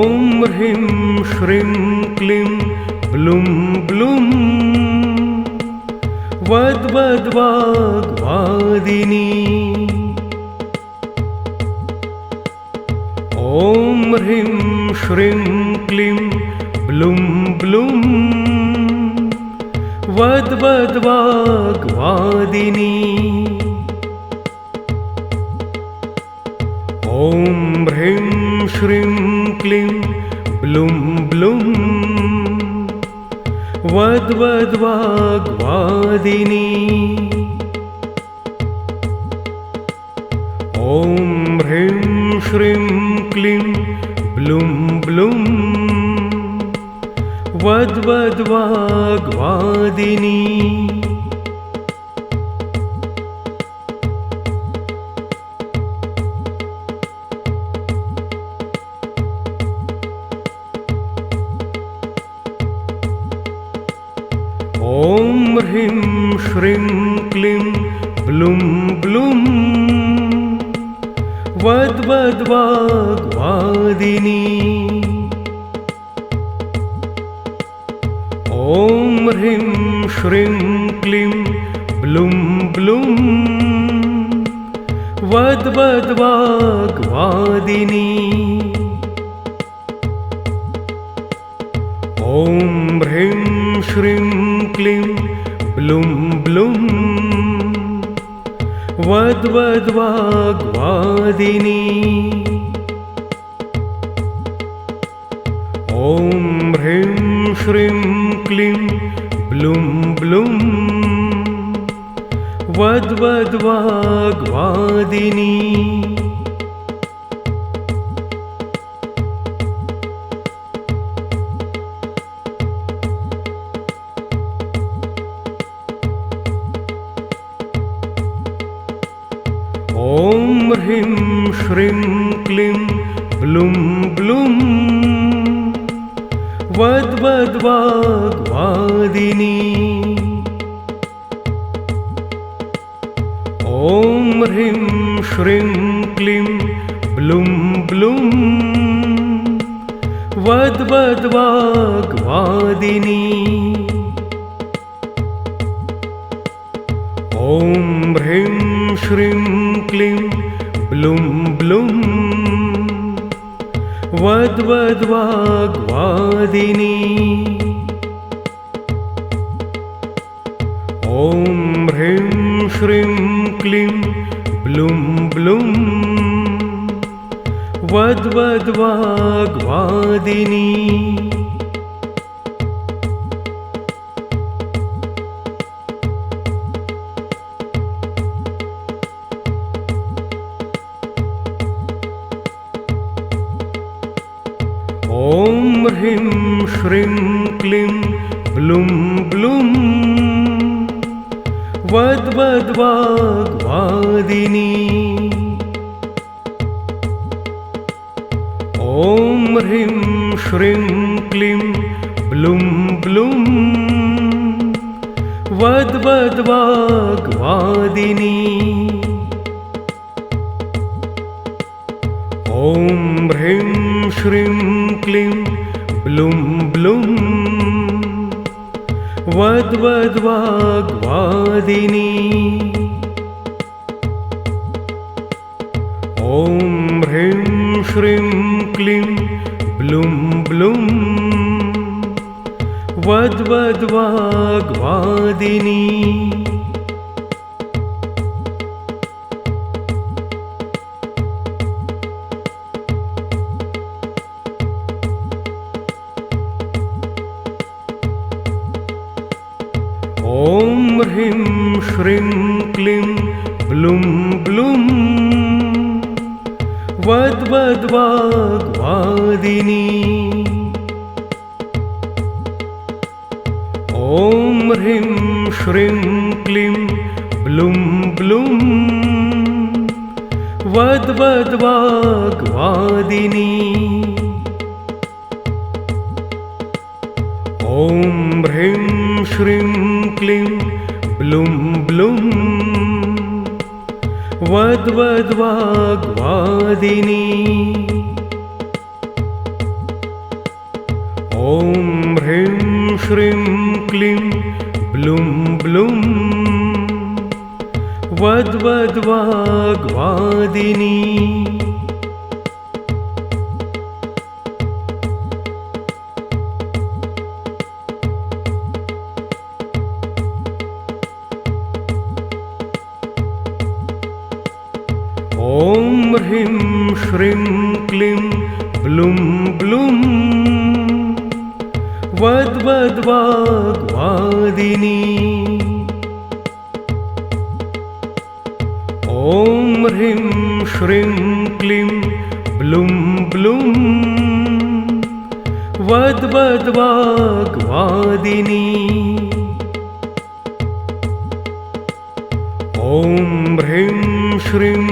ॐ ह्रीं श्रीं क्लीं ब्लूं ब्लूं वद्वद्वाग्वादिनी। ॐ ह्रीं श्रीं क्लीं ब्लूं ब्लूं वद्वद्वाग्वादिनी। ॐ ह्रीं श्रीं क्लीं ब्लूं ब्लूं वद्वद्वाग्वादिनी। ॐ ह्रीं श्रीं क्लीं ब्लूं ब्लूं वद्वद्वाग्वादिनी। ॐ ह्रीं श्रीं क्लीं ब्लूं ब्लूं वद्वद्वाग्वादिनी। ॐ ह्रीं श्रीं क्लीं ब्लूं ब्लूं वद्वद्वाग्वादिनी। ॐ ह्रीं श्रीं क्लीं ब्लूं ब्लूं वद्वद्वाग्वादिनी। ॐ ह्रीं श्रीं क्लीं ब्लूं ब्लूं वद्वद्वाग्वादिनी। ॐ ह्रीं श्रीं क्लीं ब्लूं ब्लूं वद्वद्वाग्वादिनी। ॐ ह्रीं श्रीं क्लीं ब्लूं ब्लूं वद्वद्वाग्वादिनी। ॐ ह्रीं श्रीं क्लीं ब्लूं ब्लूं वद्वद्वाग्वादिनी। ॐ ह्रीं श्रीं क्लीं ब्लूं ब्लूं वद्वद्वाग्वादिनी। ॐ ह्रीं श्रीं क्लीं ब्लूं ब्लूं वद्वद्वाग्वादिनी। ॐ ह्रीं श्रीं क्लीं ब्लूं ब्लूं वद्वद्वाग्वादिनी। ॐ ह्रीं श्रीं क्लीं ब्लूं ब्लूं वद्वद्वाग्वादिनी। ॐ ह्रीं श्रीं क्लीं ब्लूं ब्लूं वद्वद्वाग्वादिनी। ॐ ह्रीं श्रीं क्लीं ब्लूं ब्लूं वद्वद्वाग्वादिनी। ॐ ह्रीं श्रीं क्लीं ब्लूं ब्लूं वद्वद्वाग्वादिनी। ॐ ह्रीं श्रीं क्लीं ब्लूं ब्लूं वद्वद्वाग्वादिनी। ॐ ह्रीं श्रीं क्लीं ब्लूं ब्लूं वद्वद्वाग्वादिनी ॐ ह्रीं श्रीं क्लीं ब्लूं ब्लूं वद्वद्वाग्वादिनी ॐ ह्रीं श्रीं क्लीं ब्लूं ब्लूं वद्वद्वाग्वादिनी ॐ ह्रीं श्रीं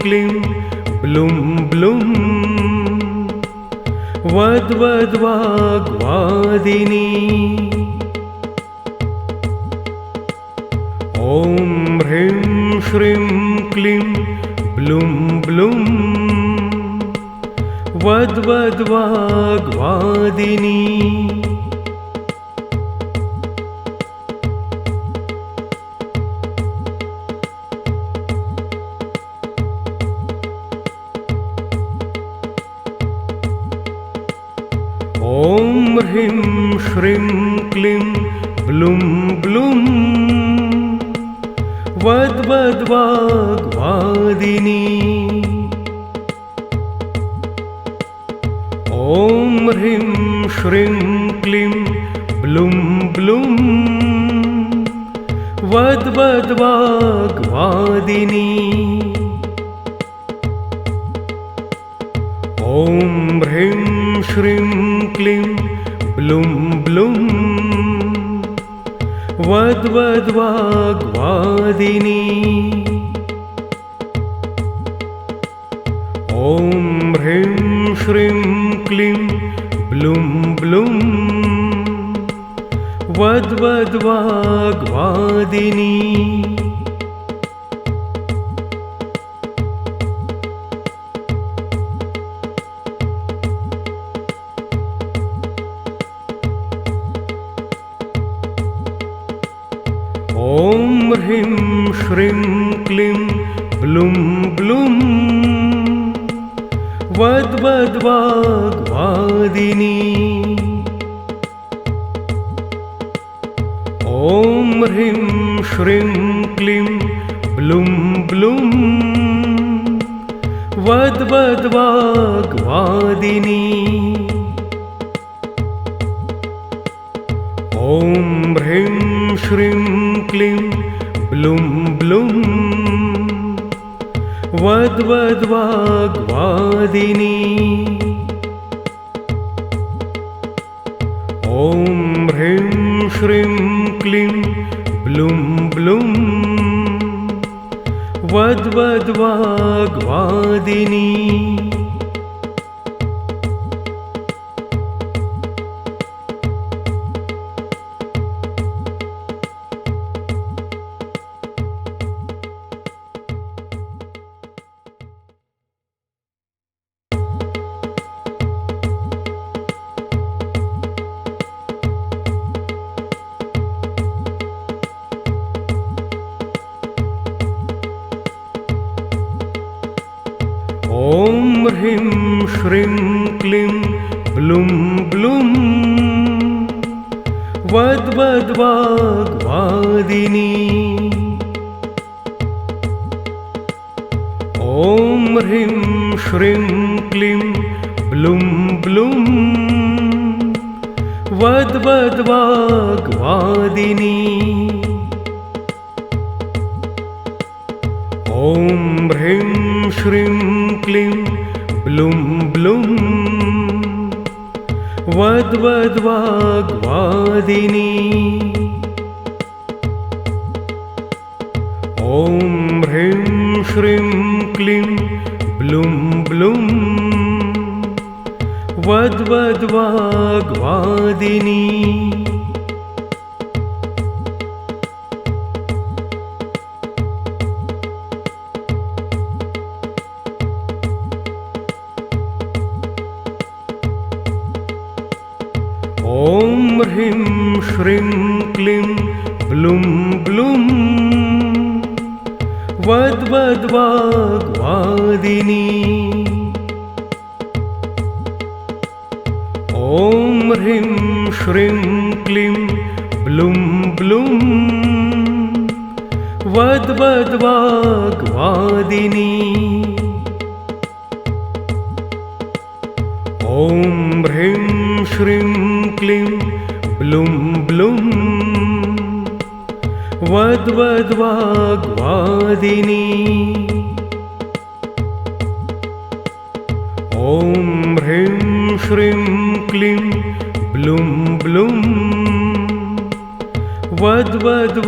क्लीं ब्लूं ब्लूं वद्वद्वाग्वादिनी ॐ ह्रीं श्रीं क्लीं ब्लूं ब्लूं वद्वद्वाग्वादिनी ॐ ह्रीं श्रीं क्लीं ब्लूं ब्लूं वद्वद्वाग्वादिनी ॐ ह्रीं श्रीं क्लीं ब्लूं ब्लूं वद्वद्वाग्वादिनी ॐ ह्रीं श्रीं क्लीं ब्लूं ब्लूं वद्वद्वाग्वादिनी ॐ ह्रीं श्रीं क्लीं ब्लूं ब्लूं वद्वद्वाग्वादिनी ॐ ह्रीं श्रीं क्लीं ब्लूं ब्लूं वद्वद्वाग्वादिनी ॐ ह्रीं श्रीं क्लीं ब्लूं ब्लूं वद्वद्वाग्वादिनी ॐ ह्रीं श्रीं क्लीं ब्लूं ब्लूं वद्वद्वाग्वादिनी ॐ ह्रीं श्रीं क्लीं ब्लूं ब्लूं वद्वद्वाग्वादिनी ॐ ह्रीं श्रीं क्लीं ब्लूं ब्लूं वद्वद्वाग्वादिनी ॐ ह्रीं श्रीं क्लीं ब्लूं ब्लूं वद्वद्वाग्वादिनी ॐ ह्रीं श्रीं क्लीं ब्लूं ब्लूं वद्वद्वाग्वादिनी ॐ ह्रीं श्रीं क्लीं ब्लूं ब्लूं वद्वद्वाग्वादिनी ॐ ह्रीं श्रीं क्लीं ब्लूं ब्लूं वद्वद्वाग्वादिनी ॐ ह्रीं श्रीं क्लीं ब्लूं ब्लूं वद्वद्वाग्वादिनी ॐ ह्रीं श्रीं क्लीं ब्लूं ब्लूं वद्वद्वाग्वादिनी ॐ ह्रीं श्रीं क्लीं ब्लूं ब्लूं वद्वद्वाग्वादिनी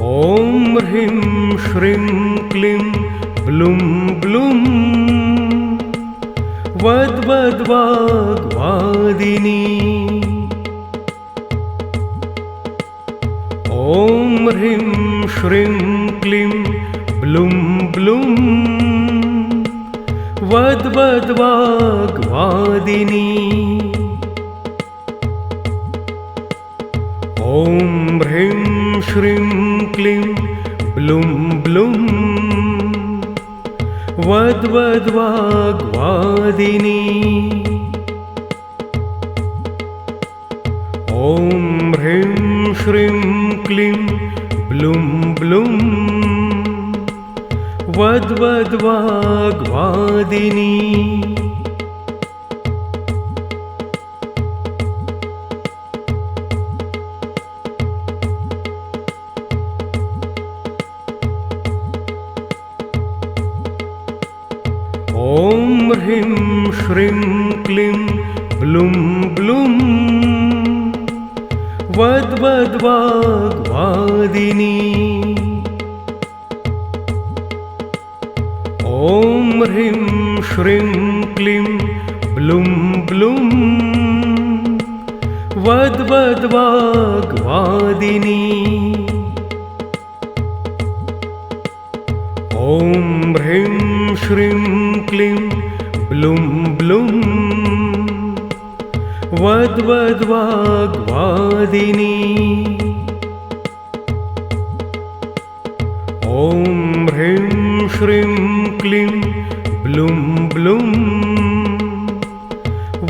ॐ ह्रीं श्रीं क्लीं ब्लूं ब्लूं वद्वद्वाग्वादिनी ॐ ह्रीं श्रीं क्लीं ब्लूं ब्लूं वद्वद्वाग्वादिनी ॐ ह्रीं श्रीं क्लीं ब्लूं ब्लूं वद्वद्वाग्वादिनी ॐ ह्रीं श्रीं क्लीं ब्लूं ब्लूं वद्वद्वाग्वादिनी ॐ ह्रीं श्रीं क्लीं ब्लूं ब्लूं वद्वद्वाग्वादिनी ॐ ह्रीं श्रीं क्लीं ब्लूं ब्लूं वद्वद्वाग्वादिनी ॐ ह्रीं श्रीं क्लीं ब्लूं ब्लूं वद्वद्वाग्वादिनी ॐ ह्रीं श्रीं क्लीं ब्लूं ब्लूं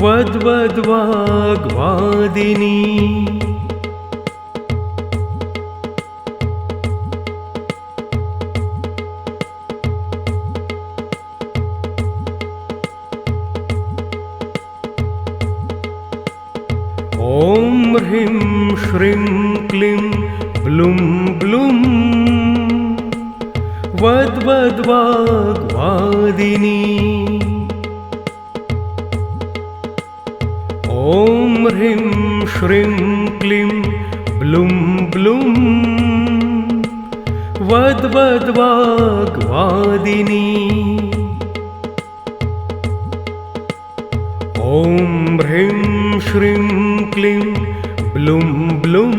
वद्वद्वाग्वादिनी ॐ ह्रीं श्रीं क्लीं ब्लूं ब्लूं वद्वद्वाग्वादिनी ॐ ह्रीं श्रीं क्लीं ब्लूं ब्लूं वद्वद्वाग्वादिनी ॐ ह्रीं श्रीं क्लीं ब्लूं ब्लूं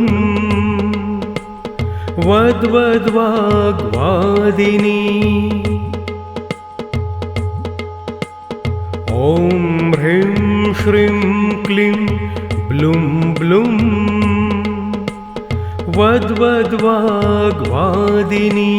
वद्वद्वाग्वादिनी ॐ ह्रीं श्रीं क्लीं ब्लूं ब्लूं वद्वद्वाग्वादिनी।